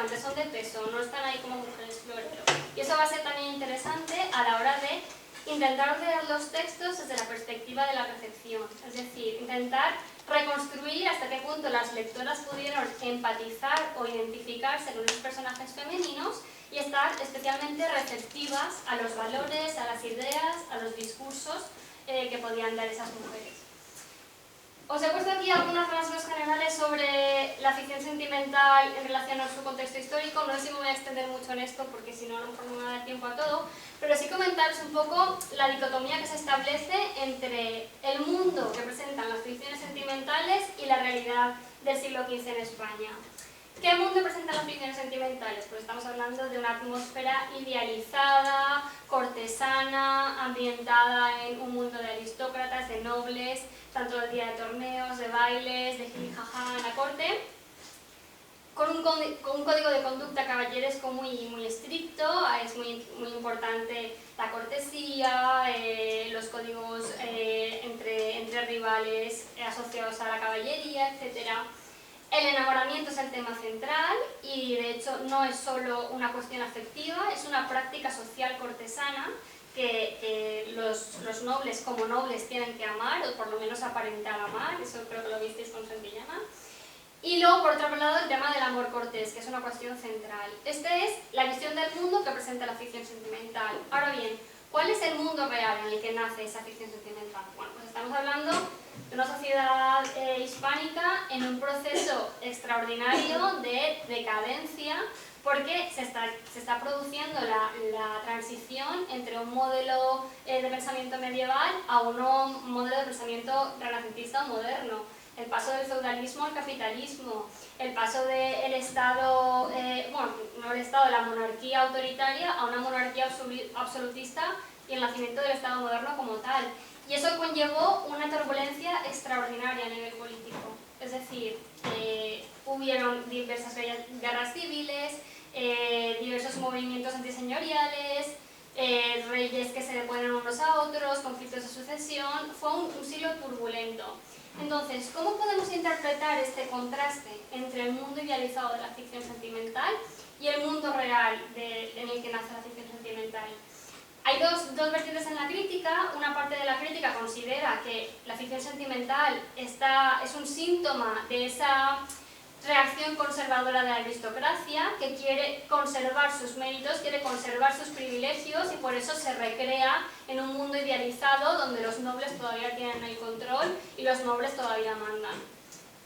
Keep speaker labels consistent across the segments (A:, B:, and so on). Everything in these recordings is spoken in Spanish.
A: relevantes, son de peso, no están ahí como mujeres florero. Y eso va a ser también interesante a la hora de intentar leer los textos desde la perspectiva de la recepción, es decir, intentar reconstruir hasta qué punto las lectoras pudieron empatizar o identificarse con esos personajes femeninos y estar especialmente receptivas a los valores, a las ideas, a los discursos que podían dar esas mujeres. Os he puesto aquí algunos rasgos generales sobre la ficción sentimental en relación a su contexto histórico. No sé si me voy a extender mucho en esto porque si no, a lo mejor no me va a dar tiempo a todo, pero sí comentaros un poco la dicotomía que se establece entre el mundo que presentan las ficciones sentimentales y la realidad del siglo XV en España. ¿Qué mundo presentan las ficciones sentimentales? Pues estamos hablando de una atmósfera idealizada, cortesana, ambientada en un mundo de aristócratas, de nobles, tanto el día de torneos, de bailes, de jijijaja en la corte, con un código de conducta caballeresco muy estricto. Es muy importante la cortesía, los códigos entre rivales asociados a la caballería, etc. El enamoramiento es el tema central y de hecho no es solo una cuestión afectiva, es una práctica social cortesana que los nobles como nobles tienen que amar, o por lo menos aparentar amar, eso creo que lo visteis con Santillana. Y luego, por otro lado, el tema del amor cortés, que es una cuestión central. Esta es la visión del mundo que presenta la ficción sentimental. Ahora bien, ¿cuál es el mundo real en el que nace esa ficción sentimental? Bueno, pues estamos hablando de una sociedad hispánica en un proceso extraordinario de decadencia, porque se está produciendo la transición entre un modelo de pensamiento medieval a un modelo de pensamiento renacentista o moderno. El paso del feudalismo al capitalismo, el paso del Estado, bueno, no el Estado, de la monarquía autoritaria a una monarquía absolutista y el nacimiento del Estado moderno como tal. Y eso conllevó una turbulencia extraordinaria a nivel político. Es decir, hubieron diversas guerras civiles, diversos movimientos antiseñoriales, reyes que se deponen unos a otros, conflictos de sucesión. Fue un siglo turbulento. Entonces, ¿cómo podemos interpretar este contraste entre el mundo idealizado de la ficción sentimental y el mundo real en el que nace la ficción sentimental? Hay dos vertientes en la crítica. Una parte de la crítica considera que la ficción sentimental es un síntoma de esa reacción conservadora de la aristocracia, que quiere conservar sus méritos, quiere conservar sus privilegios y por eso se recrea en un mundo idealizado donde los nobles todavía tienen el control y los nobles todavía mandan.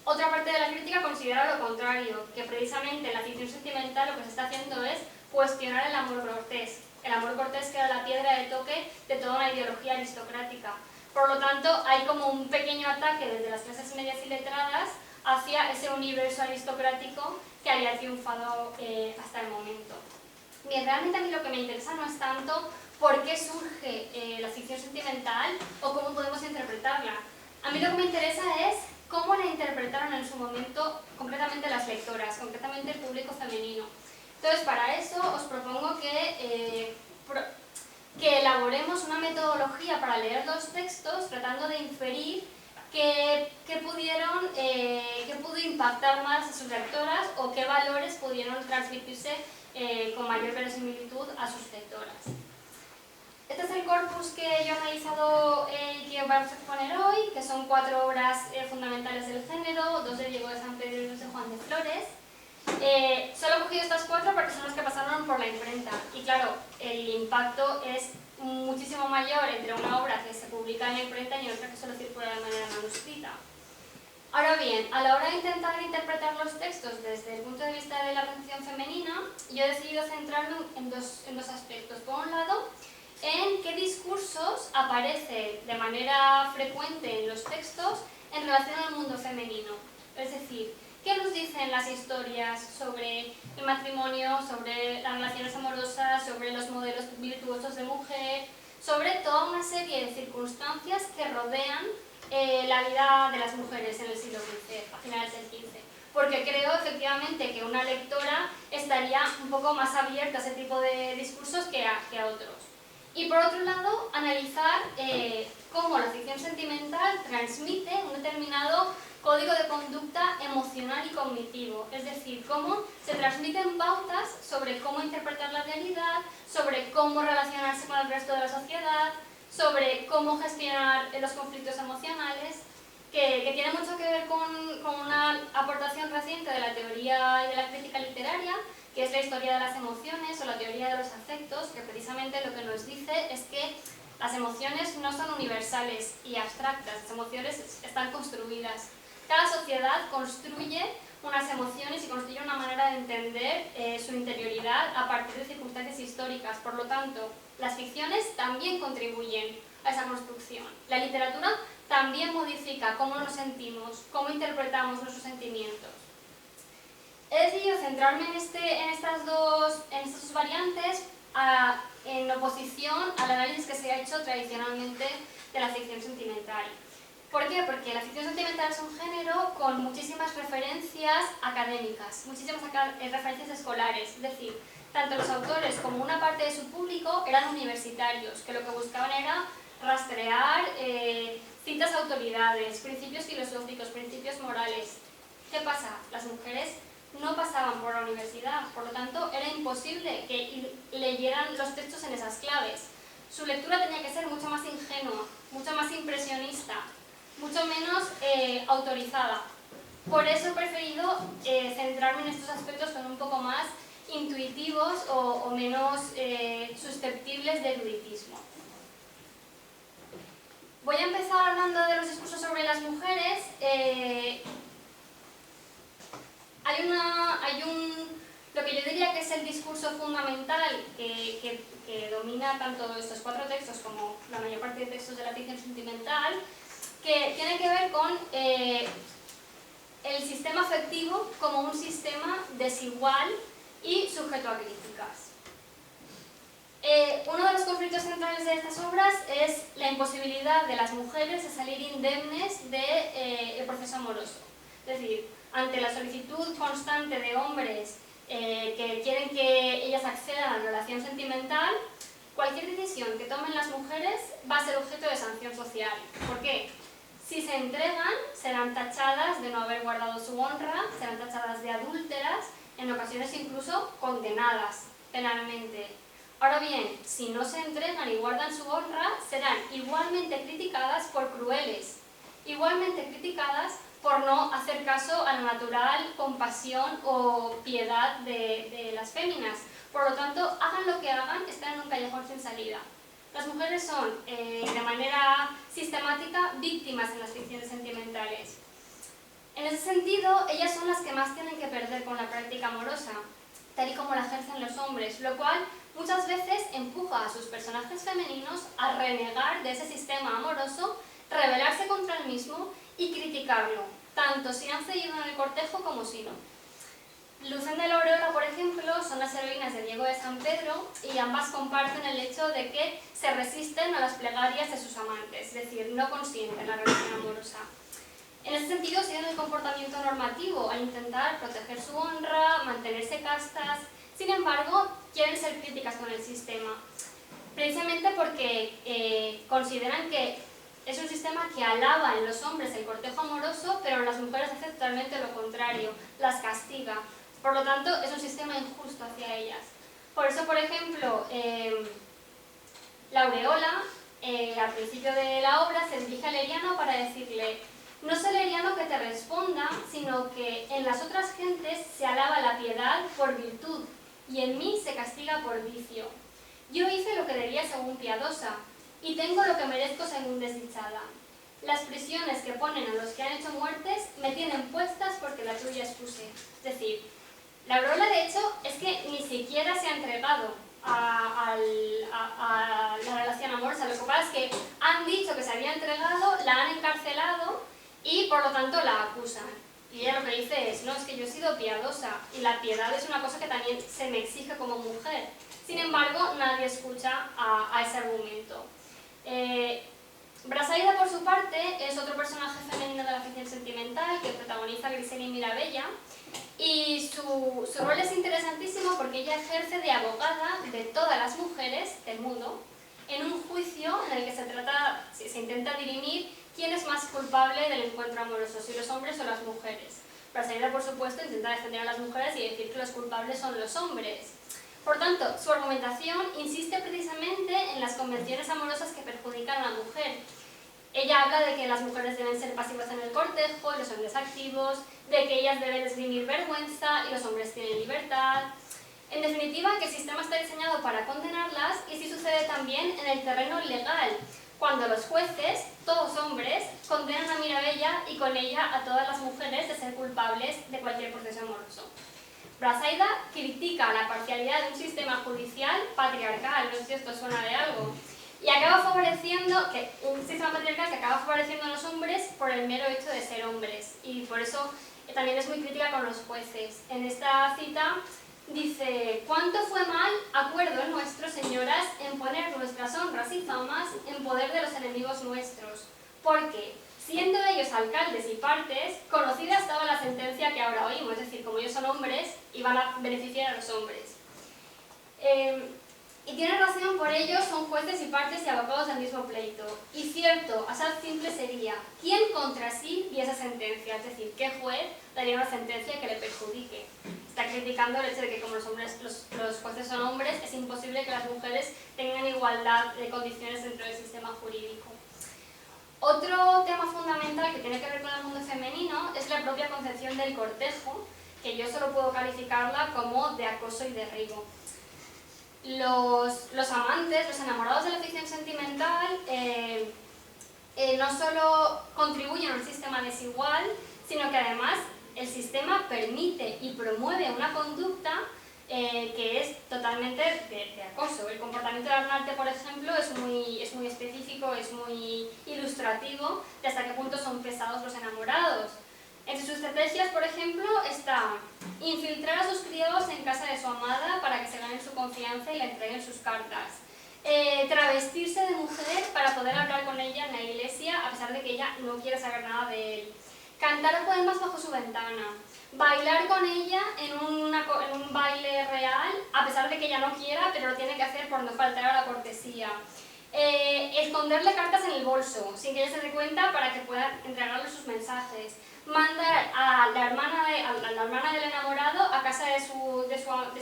A: Otra parte de la crítica considera lo contrario, que precisamente en la ficción sentimental lo que se está haciendo es cuestionar el amor cortés. El amor cortés que era la piedra de toque de toda una ideología aristocrática. Por lo tanto, hay como un pequeño ataque desde las clases medias y letradas hacia ese universo aristocrático que había triunfado hasta el momento. Bien, realmente a mí lo que me interesa no es tanto por qué surge la ficción sentimental o cómo podemos interpretarla. A mí lo que me interesa es cómo la interpretaron en su momento concretamente las lectoras, concretamente el público femenino. Entonces, para eso os propongo que elaboremos una metodología para leer los textos tratando de inferir qué pudo impactar más a sus lectoras o qué valores pudieron transmitirse con mayor verosimilitud a sus lectoras. Este es el corpus que yo he analizado y que vamos a exponer hoy, que son 4 obras fundamentales del género, 2 de Diego de San Pedro y 2 de Juan de Flores. Solo he cogido estas 4 porque son las que pasaron por la imprenta y claro, el impacto es muchísimo mayor entre una obra que se publica en la imprenta y otra que solo circula de manera manuscrita. Ahora bien, a la hora de intentar interpretar los textos desde el punto de vista de la recepción femenina, yo he decidido centrarme en dos aspectos. Por un lado, en qué discursos aparecen de manera frecuente en los textos en relación al mundo femenino. Es decir, ¿qué nos dicen las historias sobre el matrimonio, sobre las relaciones amorosas, sobre los modelos virtuosos de mujer, sobre toda una serie de circunstancias que rodean la vida de las mujeres en el siglo XV, a finales del XV? Porque creo efectivamente que una lectora estaría un poco más abierta a ese tipo de discursos que a otros. Y por otro lado, analizar cómo la ficción sentimental transmite un determinado código de conducta emocional y cognitivo, es decir, cómo se transmiten pautas sobre cómo interpretar la realidad, sobre cómo relacionarse con el resto de la sociedad, sobre cómo gestionar los conflictos emocionales, que tiene mucho que ver con una aportación reciente de la teoría y de la crítica literaria, que es la historia de las emociones o la teoría de los afectos, que precisamente lo que nos dice es que las emociones no son universales y abstractas, las emociones están construidas. Cada sociedad construye unas emociones y construye una manera de entender su interioridad a partir de circunstancias históricas. Por lo tanto, las ficciones también contribuyen a esa construcción. La literatura también modifica cómo nos sentimos, cómo interpretamos nuestros sentimientos. He decidido centrarme en estas dos variantes en oposición al análisis que se ha hecho tradicionalmente de la ficción sentimental. ¿Por qué? Porque la ficción sentimental es un género con muchísimas referencias académicas, muchísimas referencias escolares, es decir, tanto los autores como una parte de su público eran universitarios, que lo que buscaban era rastrear citas a autoridades, principios filosóficos, principios morales. ¿Qué pasa? Las mujeres no pasaban por la universidad, por lo tanto era imposible que leyeran los textos en esas claves. Su lectura tenía que ser mucho más ingenua, mucho más impresionista, mucho menos autorizada. Por eso he preferido centrarme en estos aspectos que son un poco más intuitivos o menos susceptibles de eruditismo. Voy a empezar hablando de los discursos sobre las mujeres. Lo que yo diría que es el discurso fundamental que domina tanto estos 4 textos como la mayor parte de textos de la ficción sentimental, que tiene que ver con el sistema afectivo como un sistema desigual y sujeto a críticas. Uno de los conflictos centrales de estas obras es la imposibilidad de las mujeres de salir indemnes del proceso amoroso. Es decir, ante la solicitud constante de hombres que quieren que ellas accedan a la relación sentimental, cualquier decisión que tomen las mujeres va a ser objeto de sanción social. ¿Por qué? Si se entregan, serán tachadas de no haber guardado su honra, serán tachadas de adúlteras, en ocasiones incluso condenadas penalmente. Ahora bien, si no se entregan y guardan su honra, serán igualmente criticadas por crueles, igualmente criticadas por no hacer caso a la natural compasión o piedad de las féminas. Por lo tanto, hagan lo que hagan, están en un callejón sin salida. Las mujeres son, de manera sistemática, víctimas en las ficciones sentimentales. En ese sentido, ellas son las que más tienen que perder con la práctica amorosa, tal y como la ejercen los hombres, lo cual muchas veces empuja a sus personajes femeninos a renegar de ese sistema amoroso, rebelarse contra el mismo y criticarlo, tanto si han cedido en el cortejo como si no. Lucén de la Aureola, por ejemplo, son las heroínas de Diego de San Pedro y ambas comparten el hecho de que se resisten a las plegarias de sus amantes, es decir, no consienten la relación amorosa. En ese sentido, siguen el comportamiento normativo al intentar proteger su honra, mantenerse castas. Sin embargo, quieren ser críticas con el sistema, precisamente porque consideran que es un sistema que alaba en los hombres el cortejo amoroso, pero en las mujeres hace totalmente lo contrario, las castiga. Por lo tanto, es un sistema injusto hacia ellas. Por eso, por ejemplo, la Aureola, al principio de la obra, se dirige a Leriano para decirle: no es el Leriano que te responda, sino que en las otras gentes se alaba la piedad por virtud, y en mí se castiga por vicio. Yo hice lo que debía según piadosa, y tengo lo que merezco según desdichada. Las prisiones que ponen a los que han hecho muertes me tienen puestas porque la tuya expuse. Es decir, la Aureola, de hecho, es que ni siquiera se ha entregado a la relación amorosa. Lo que pasa es que han dicho que se había entregado, la han encarcelado y por lo tanto la acusan. Y ella lo que dice es: no, es que yo he sido piadosa y la piedad es una cosa que también se me exige como mujer. Sin embargo, nadie escucha a ese argumento. Brasaida, por su parte, es otro personaje femenino de la ficción sentimental que protagoniza Griseli Mirabella, y su rol es interesantísimo porque ella ejerce de abogada de todas las mujeres del mundo en un juicio en el que se intenta dirimir quién es más culpable del encuentro amoroso, si los hombres o las mujeres. Brasaida, por supuesto, intenta defender a las mujeres y decir que los culpables son los hombres. Por tanto, su argumentación insiste precisamente en las convenciones amorosas que perjudican a la mujer. Ella habla de que las mujeres deben ser pasivas en el cortejo y los hombres activos, de que ellas deben esgrimir vergüenza y los hombres tienen libertad. En definitiva, que el sistema está diseñado para condenarlas y así sucede también en el terreno legal, cuando los jueces, todos hombres, condenan a Mirabella y con ella a todas las mujeres de ser culpables de cualquier proceso amoroso. Brasaida critica la parcialidad de un sistema judicial patriarcal, no sé si esto suena de algo, y acaba favoreciendo, un sistema patriarcal que acaba favoreciendo a los hombres por el mero hecho de ser hombres, y por eso también es muy crítica con los jueces. En esta cita dice: «¿Cuánto fue mal acuerdo nuestro, señoras, en poner nuestras honras y famas en poder de los enemigos nuestros? Porque, siendo ellos alcaldes y partes, conocida estaba la sentencia que ahora oímos», es decir, como ellos son hombres, iban a beneficiar a los hombres. Y tiene razón, por ello son jueces y partes y abogados del mismo pleito. Y cierto, asaz simple sería, ¿quién contra sí diese sentencia? Es decir, ¿qué juez daría una sentencia que le perjudique? Está criticando el hecho de que como los jueces son hombres, es imposible que las mujeres tengan igualdad de condiciones dentro del sistema jurídico. Otro tema fundamental que tiene que ver con el mundo femenino es la propia concepción del cortejo, que yo solo puedo calificarla como de acoso y derribo. Los amantes, los enamorados de la ficción sentimental, no solo contribuyen a un sistema desigual, sino que además el sistema permite y promueve una conducta que es totalmente de acoso. El comportamiento de Arnarte, por ejemplo, es muy específico, es muy ilustrativo de hasta qué punto son pesados los enamorados. Entre sus estrategias, por ejemplo, está infiltrar a sus criados en casa de su amada para que se ganen su confianza y le entreguen sus cartas. Travestirse de mujer para poder hablar con ella en la iglesia a pesar de que ella no quiere saber nada de él. Cantar poemas bajo su ventana. Bailar con ella en un baile real a pesar de que ella no quiera, pero lo tiene que hacer por no faltar a la cortesía. Esconderle cartas en el bolso sin que ella se dé cuenta para que pueda entregarle sus mensajes. Mandar a la hermana del enamorado a casa de su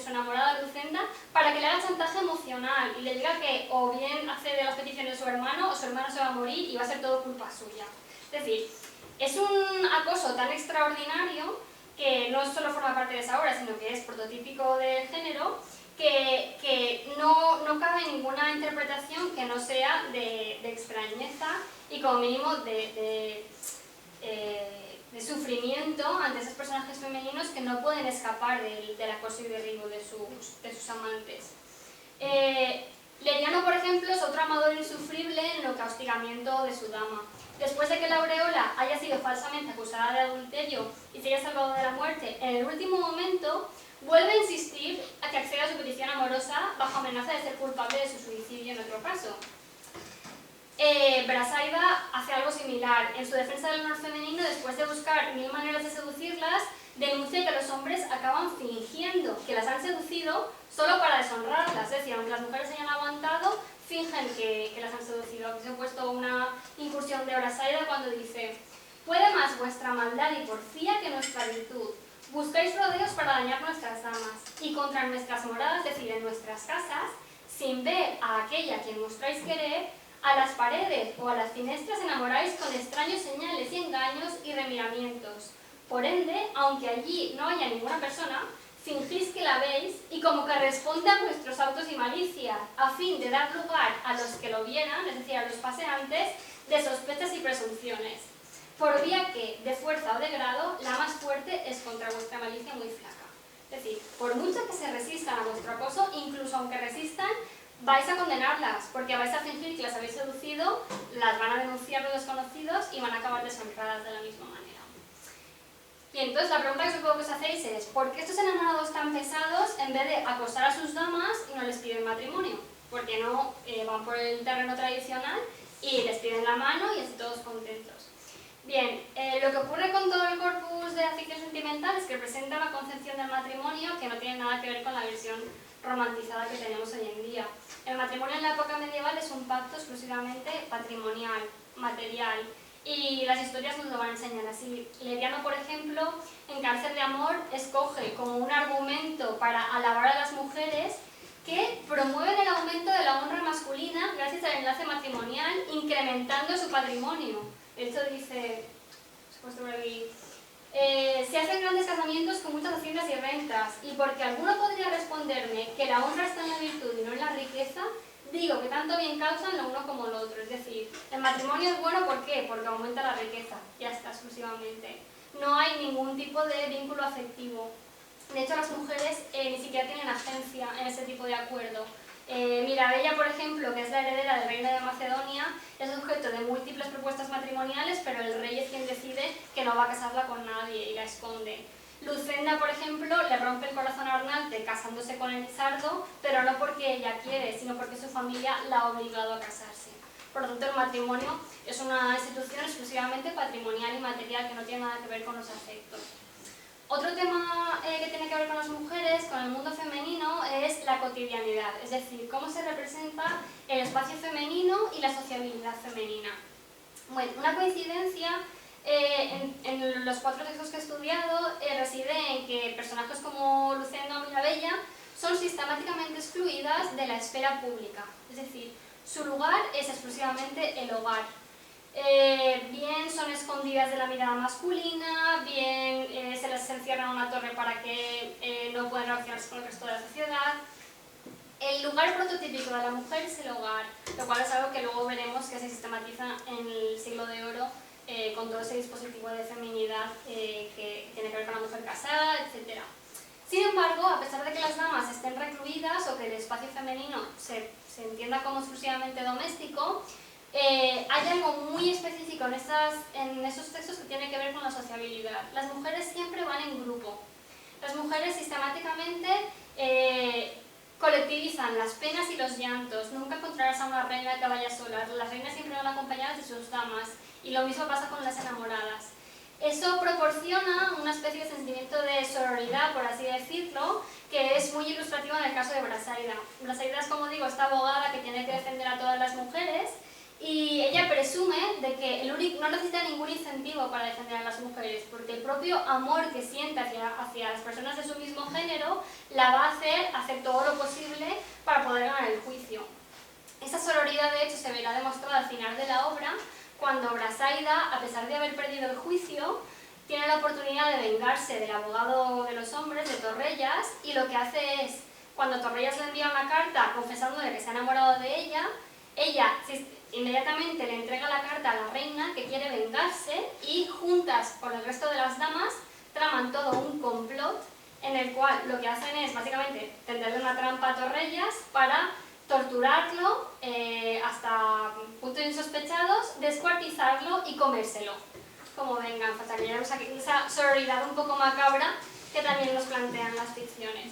A: enamorada Lucenda para que le haga chantaje emocional y le diga que o bien accede a las peticiones de su hermano o su hermano se va a morir y va a ser todo culpa suya. Es decir, es un acoso tan extraordinario que no solo forma parte de esa obra, sino que es prototípico del género, que no cabe ninguna interpretación que no sea de extrañeza y como mínimo de sufrimiento ante esos personajes femeninos que no pueden escapar del acoso y derribo de sus amantes. Leriano, por ejemplo, es otro amador insufrible en lo castigamiento de su dama. Después de que la Aureola haya sido falsamente acusada de adulterio y se haya salvado de la muerte, en el último momento vuelve a insistir a que acceda a su petición amorosa bajo amenaza de ser culpable de su suicidio en otro caso. Brasaida hace algo similar. En su defensa del honor femenino, después de buscar 1000 maneras de seducirlas, denuncia que los hombres acaban fingiendo que las han seducido solo para deshonrarlas. Es decir, aunque las mujeres hayan aguantado, fingen que las han seducido. Aquí se ha puesto una incursión de Brasaida cuando dice: «Puede más vuestra maldad y porfía que nuestra virtud. Buscáis rodeos para dañar nuestras damas, y contra nuestras moradas, es decir, en nuestras casas, sin ver a aquella a quien mostráis querer, a las paredes o a las finestras enamoráis con extraños señales y engaños y remiramientos. Por ende, aunque allí no haya ninguna persona, fingís que la veis y como que responde a vuestros autos y malicias, a fin de dar lugar a los que lo vieran, es decir, a los paseantes, de sospechas y presunciones. Por vía que, de fuerza o de grado, la más fuerte es contra vuestra malicia muy flaca». Es decir, por mucho que se resistan a vuestro acoso, incluso aunque resistan, vais a condenarlas, porque vais a fingir que las habéis seducido, las van a denunciar los desconocidos y van a acabar deshonradas de la misma manera. Bien, entonces la pregunta que supongo que os hacéis es: ¿por qué estos enamorados tan pesados, en vez de acosar a sus damas, no les piden matrimonio? ¿Por qué no van por el terreno tradicional y les piden la mano y así todos contentos? Bien, lo que ocurre con todo el corpus de la ficción sentimental es que presenta una concepción del matrimonio que no tiene nada que ver con la versión romantizada que tenemos hoy en día. El matrimonio en la época medieval es un pacto exclusivamente patrimonial, material, y las historias nos lo van a enseñar así. Leriano, por ejemplo, en Cárcel de Amor, escoge como un argumento para alabar a las mujeres que promueven el aumento de la honra masculina gracias al enlace matrimonial, incrementando su patrimonio. De hecho dice, se hacen grandes casamientos con muchas haciendas y rentas, y porque alguno podría responderme que la honra está en la virtud y no en la riqueza, digo que tanto bien causan lo uno como lo otro. Es decir, el matrimonio es bueno, ¿por qué? Porque aumenta la riqueza, ya está, exclusivamente. No hay ningún tipo de vínculo afectivo. De hecho, las mujeres ni siquiera tienen agencia en ese tipo de acuerdo. Mirabella, por ejemplo, que es la heredera del reino de Macedonia, es objeto de múltiples propuestas matrimoniales, pero el rey es quien decide que no va a casarla con nadie y la esconde. Lucenda, por ejemplo, le rompe el corazón a Arnaldo casándose con Elisardo, pero no porque ella quiere, sino porque su familia la ha obligado a casarse. Por lo tanto, el matrimonio es una institución exclusivamente patrimonial y material que no tiene nada que ver con los afectos. Otro tema que tiene que ver con las mujeres, con el mundo femenino, es la cotidianidad, es decir, cómo se representa el espacio femenino y la sociabilidad femenina. Bueno, una coincidencia en los 4 textos que he estudiado reside en que personajes como Lucenda o Mirabella son sistemáticamente excluidas de la esfera pública, es decir, su lugar es exclusivamente el hogar. Bien son escondidas de la mirada masculina, bien se les encierra en una torre para que no puedan relacionarse con el resto de la sociedad. El lugar prototípico de la mujer es el hogar, lo cual es algo que luego veremos que se sistematiza en el siglo de oro con todo ese dispositivo de feminidad que tiene que ver con la mujer casada, etc. Sin embargo, a pesar de que las damas estén recluidas o que el espacio femenino se entienda como exclusivamente doméstico, hay algo muy específico en esos textos que tiene que ver con la sociabilidad. Las mujeres siempre van en grupo. Las mujeres sistemáticamente colectivizan las penas y los llantos. Nunca encontrarás a una reina que vaya sola. Las reinas siempre van acompañadas de sus damas. Y lo mismo pasa con las enamoradas. Eso proporciona una especie de sentimiento de sororidad, por así decirlo, que es muy ilustrativo en el caso de Brasaida. Brasaida es, como digo, esta abogada que tiene que defender a todas las mujeres, y ella presume de que no necesita ningún incentivo para defender a las mujeres, porque el propio amor que siente hacia las personas de su mismo género la va a hacer todo lo posible para poder ganar el juicio. Esa sororidad, de hecho, se verá demostrada al final de la obra, cuando Brasaida, a pesar de haber perdido el juicio, tiene la oportunidad de vengarse del abogado de los hombres, de Torrellas, y lo que hace es, cuando Torrellas le envía una carta confesándole que se ha enamorado de ella inmediatamente le entrega la carta a la reina, que quiere vengarse, y juntas con el resto de las damas traman todo un complot en el cual lo que hacen es básicamente tenderle una trampa a Torrellas para torturarlo hasta puntos insospechados, descuartizarlo y comérselo como venganza. O sea, esa sororidad un poco macabra que también nos plantean las ficciones.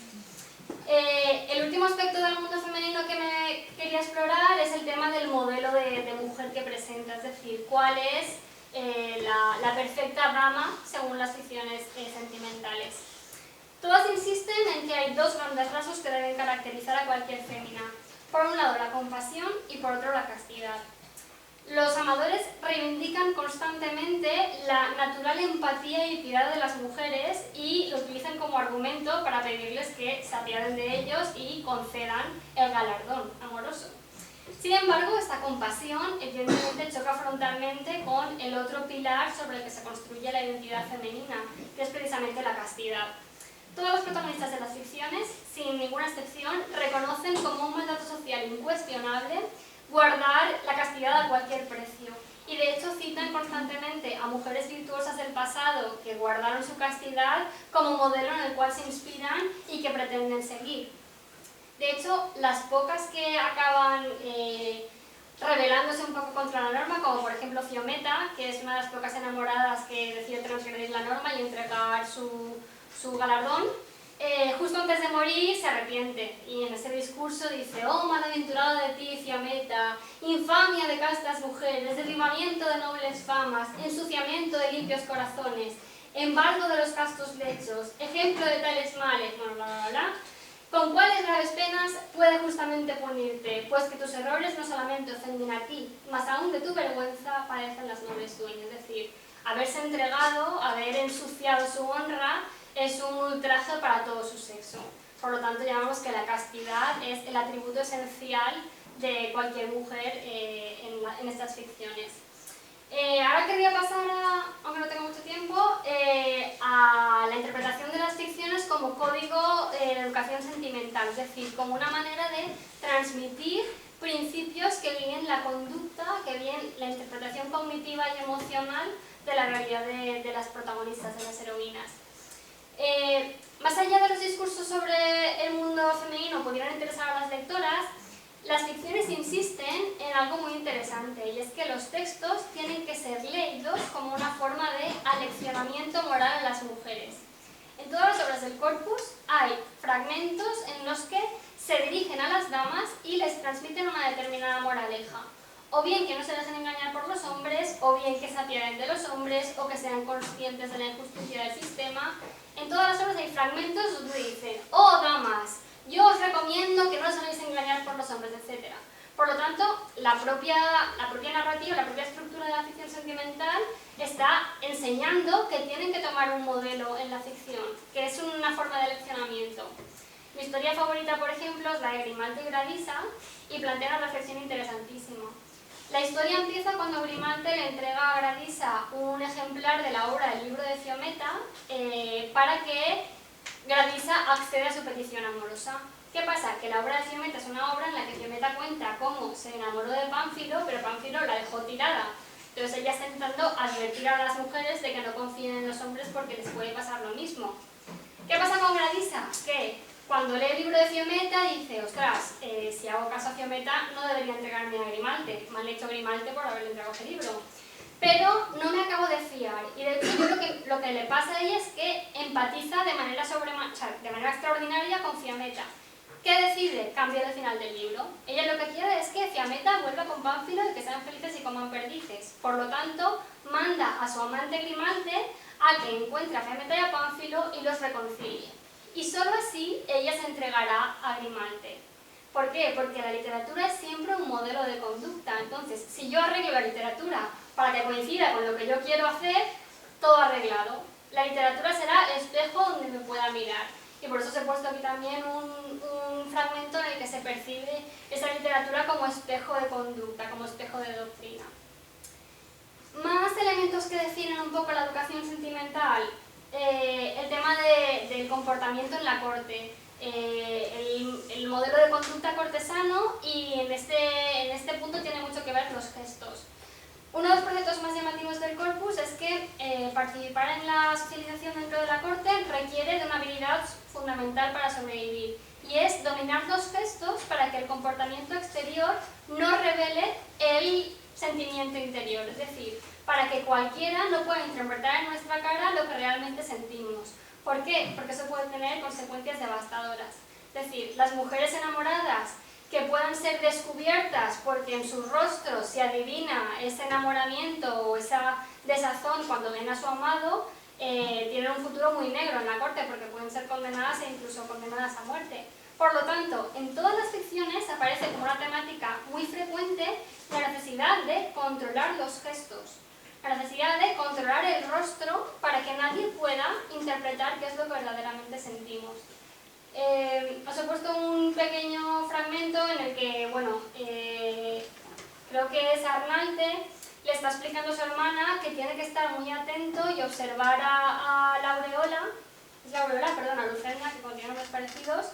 A: El último aspecto del mundo femenino que me quería explorar es el tema del modelo de mujer que presenta, es decir, cuál es la perfecta dama según las ficciones sentimentales. Todas insisten en que hay 2 grandes rasgos que deben caracterizar a cualquier fémina. Por un lado la compasión y por otro la castidad. Los amadores reivindican constantemente la natural empatía y piedad de las mujeres y lo utilizan como argumento para pedirles que se apiaden de ellos y concedan el galardón amoroso. Sin embargo, esta compasión evidentemente choca frontalmente con el otro pilar sobre el que se construye la identidad femenina, que es precisamente la castidad. Todos los protagonistas de las ficciones, sin ninguna excepción, reconocen como un mandato social incuestionable guardar la castidad a cualquier precio. Y de hecho citan constantemente a mujeres virtuosas del pasado que guardaron su castidad como modelo en el cual se inspiran y que pretenden seguir. De hecho, las pocas que acaban rebelándose un poco contra la norma, como por ejemplo Fiometa, que es una de las pocas enamoradas que decide transgredir la norma y entregar su galardón, justo antes de morir se arrepiente y en ese discurso dice: «Oh, malaventurado de ti, Fiameta, infamia de castas mujeres, derribamiento de nobles famas, ensuciamiento de limpios corazones, embargo de los castos lechos, ejemplo de tales males», bla, bla, bla, bla. ¿Con cuáles graves penas puede justamente punirte, pues que tus errores no solamente ofenden a ti, más aún de tu vergüenza padecen las nobles dueñas. Es decir, haberse entregado, haber ensuciado su honra, es un ultraje para todo su sexo. Por lo tanto, llamamos que la castidad es el atributo esencial de cualquier mujer en estas ficciones. Ahora querría pasar, aunque no tengo mucho tiempo, a la interpretación de las ficciones como código de educación sentimental, es decir, como una manera de transmitir principios que guíen la conducta, que guíen la interpretación cognitiva y emocional de la realidad de las protagonistas, de las heroínas. Más allá de los discursos sobre el mundo femenino pudieran interesar a las lectoras, las ficciones insisten en algo muy interesante, y es que los textos tienen que ser leídos como una forma de aleccionamiento moral a las mujeres. En todas las obras del corpus hay fragmentos en los que se dirigen a las damas y les transmiten una determinada moraleja. O bien que no se dejen engañar por los hombres, o bien que se apiaden de los hombres, o que sean conscientes de la injusticia del sistema. En todas las obras hay fragmentos donde dicen: «Oh, damas, yo os recomiendo que no os dejéis engañar por los hombres», etc. Por lo tanto, la propia narrativa, la propia estructura de la ficción sentimental está enseñando que tienen que tomar un modelo en la ficción, que es una forma de leccionamiento. Mi historia favorita, por ejemplo, es la de Grimaldi y Gradisa, y plantea una reflexión interesantísima. La historia empieza cuando Grimaldi le entrega a Gradisa un ejemplar de la obra del libro de Fiometa para que Gradisa accede a su petición amorosa. ¿Qué pasa? Que la obra de Fiometa es una obra en la que Fiometa cuenta cómo se enamoró de Pánfilo, pero Pánfilo la dejó tirada. Entonces ella está intentando advertir a las mujeres de que no confíen en los hombres porque les puede pasar lo mismo. ¿Qué pasa con Gradisa? Que cuando lee el libro de Fiometa dice: «Ostras, si hago caso a Fiometa no debería entregarme a Grimaldi, mal hecho Grimaldi por haberle entregado ese libro». Pero no me acabo de fiar, y de hecho yo lo que le pasa a ella es que empatiza de manera extraordinaria con Fiametta. ¿Qué decide? Cambiar el final del libro. Ella lo que quiere es que Fiametta vuelva con Pánfilo y que sean felices y coman perdices. Por lo tanto, manda a su amante Grimaldi a que encuentre a Fiametta y a Pánfilo y los reconcilie. Y solo así ella se entregará a Grimaldi. ¿Por qué? Porque la literatura es siempre un modelo de conducta. Entonces, si yo arreglo la literatura para que coincida con lo que yo quiero hacer, todo arreglado. La literatura será el espejo donde me pueda mirar. Y por eso os he puesto aquí también un fragmento en el que se percibe esa literatura como espejo de conducta, como espejo de doctrina. Más elementos que definen un poco la educación sentimental. El tema del comportamiento en la corte. El modelo de conducta cortesano, y en este punto tiene mucho que ver los gestos. Uno de los proyectos más llamativos del corpus es que participar en la socialización dentro de la corte requiere de una habilidad fundamental para sobrevivir, y es dominar los gestos para que el comportamiento exterior no revele el sentimiento interior, es decir, para que cualquiera no pueda interpretar en nuestra cara lo que realmente sentimos. ¿Por qué? Porque eso puede tener consecuencias devastadoras. Es decir, las mujeres enamoradas que puedan ser descubiertas porque en sus rostros se adivina ese enamoramiento o esa desazón cuando ven a su amado, tienen un futuro muy negro en la corte, porque pueden ser condenadas e incluso condenadas a muerte. Por lo tanto, en todas las ficciones aparece como una temática muy frecuente la necesidad de controlar los gestos, la necesidad de controlar el rostro para que nadie pueda interpretar qué es lo que verdaderamente sentimos. Os he puesto un pequeño fragmento en el que, bueno, creo que es Arnalte, le está explicando a su hermana que tiene que estar muy atento y observar a la aureola, a Lucerna, que contiene nombres parecidos,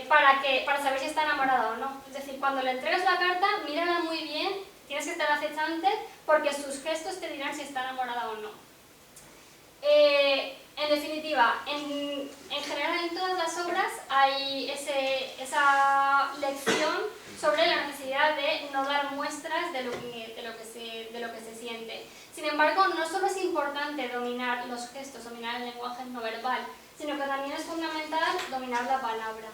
A: para saber si está enamorada o no. Es decir, cuando le entregas la carta, mírala muy bien, tienes que estar acechante, porque sus gestos te dirán si está enamorada o no. En definitiva, en general en todas las obras hay esa lección sobre la necesidad de no dar muestras de lo que se siente. Sin embargo, no solo es importante dominar los gestos, dominar el lenguaje no verbal, sino que también es fundamental dominar la palabra.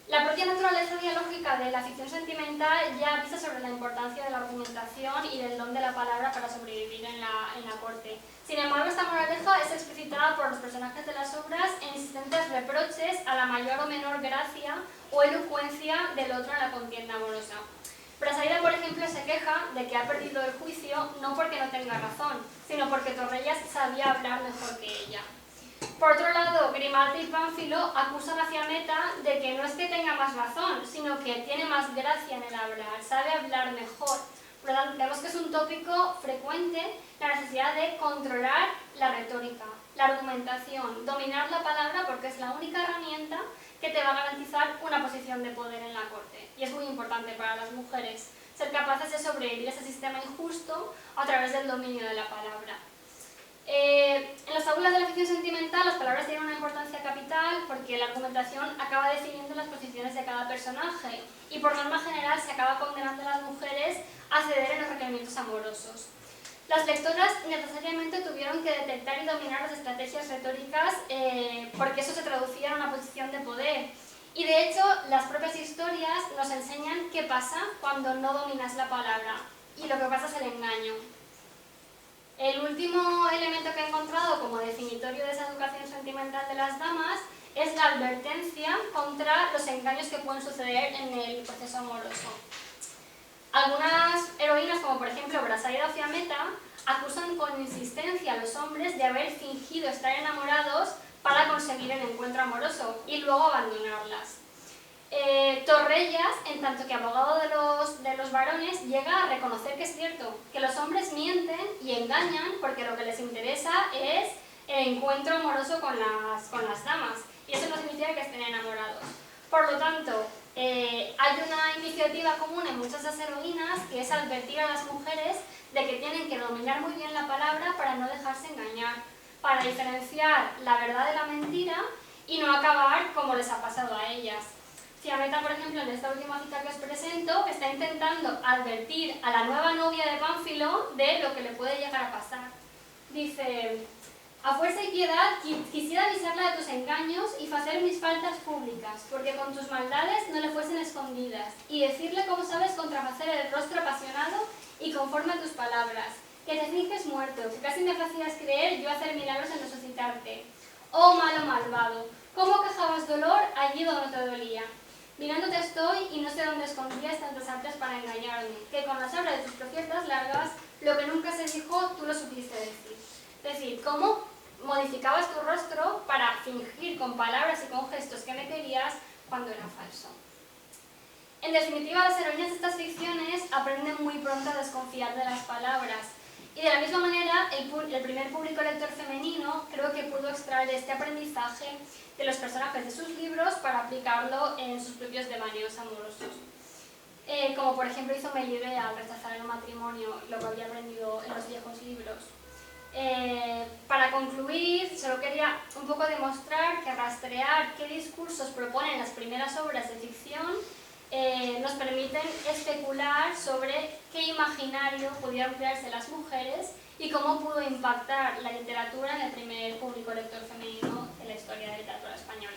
A: La propia naturaleza dialógica de la ficción sentimental ya avisa sobre la importancia de la argumentación y del don de la palabra para sobrevivir en la corte. Sin embargo, esta moraleja es explicitada por los personajes de las obras en insistentes reproches a la mayor o menor gracia o elocuencia del otro en la contienda amorosa. Brasaida, por ejemplo, se queja de que ha perdido el juicio no porque no tenga razón, sino porque Torrellas sabía hablar mejor que ella. Por otro lado, Grimaldi y Pánfilo acusan a Fiametta de que no es que tenga más razón, sino que tiene más gracia en el hablar, sabe hablar mejor. Por lo tanto, vemos que es un tópico frecuente la necesidad de controlar la retórica, la argumentación, dominar la palabra porque es la única herramienta que te va a garantizar una posición de poder en la corte. Y es muy importante para las mujeres ser capaces de sobrevivir a ese sistema injusto a través del dominio de la palabra. En las fábulas de la ficción sentimental las palabras tienen una importancia capital porque la argumentación acaba definiendo las posiciones de cada personaje y por norma general se acaba condenando a las mujeres a ceder en los requerimientos amorosos. Las lectoras necesariamente tuvieron que detectar y dominar las estrategias retóricas porque eso se traducía en una posición de poder. Y de hecho, las propias historias nos enseñan qué pasa cuando no dominas la palabra y lo que pasa es el engaño. El último elemento que he encontrado como definitorio de esa educación sentimental de las damas es la advertencia contra los engaños que pueden suceder en el proceso amoroso. Algunas heroínas, como por ejemplo Brasaida o Fiametta, acusan con insistencia a los hombres de haber fingido estar enamorados para conseguir el encuentro amoroso y luego abandonarlas. Torrellas, en tanto que abogado de los varones, llega a reconocer que es cierto, que los hombres mienten y engañan porque lo que les interesa es el encuentro amoroso con las damas y eso no significa que estén enamorados. Por lo tanto, hay una iniciativa común en muchas de las heroínas que es advertir a las mujeres de que tienen que dominar muy bien la palabra para no dejarse engañar, para diferenciar la verdad de la mentira y no acabar como les ha pasado a ellas. Fiametta, por ejemplo, en esta última cita que os presento, está intentando advertir a la nueva novia de Pánfilo de lo que le puede llegar a pasar. Dice: a fuerza y piedad quisiera avisarla de tus engaños y hacer mis faltas públicas, porque con tus maldades no le fuesen escondidas, y decirle cómo sabes contrafacer el rostro apasionado y conforme a tus palabras, que te finges muerto, que casi me hacías creer yo hacer milagros en resucitarte. Oh malo malvado, ¿cómo quejabas dolor allí donde te dolía? Mirándote estoy y no sé dónde escondías tantas artes para engañarme, que con la sabra de tus profetas largas, lo que nunca se dijo, tú lo supiste decir. Es decir, cómo modificabas tu rostro para fingir con palabras y con gestos que me querías cuando era falso. En definitiva, las heroínas de estas ficciones aprenden muy pronto a desconfiar de las palabras. Y de la misma manera, el primer público lector femenino creo que pudo extraer este aprendizaje de los personajes de sus libros para aplicarlo en sus propios devaneos amorosos. Como por ejemplo hizo Melibea al rechazar el matrimonio, lo que había aprendido en los viejos libros. Para concluir, solo quería un poco demostrar que rastrear qué discursos proponen las primeras obras de ficción nos permiten especular sobre qué imaginario pudieron crearse las mujeres y cómo pudo impactar la literatura en el primer público lector femenino de la historia de la literatura española.